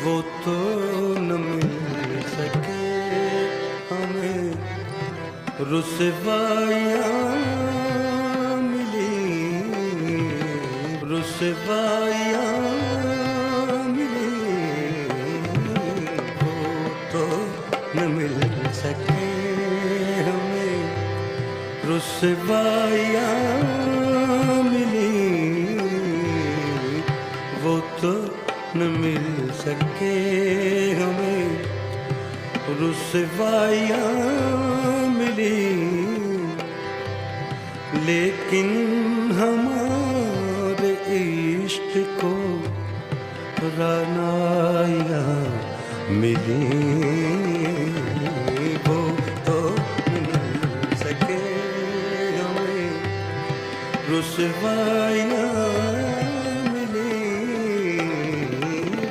وہ تو نہ مل سکے ہمیں، رسوائیاں ملی، رسوائیاں ملی، وہ تو نہ مل سکے ہمیں، رسوائیاں ملی، وہ تو نہ مل سکے ہمیں، رسوائیاں ملی، لیکن ہمارے عشق کو رعنائیاں ملی، وہ تو مل سکے ہمیں، رسوائیاں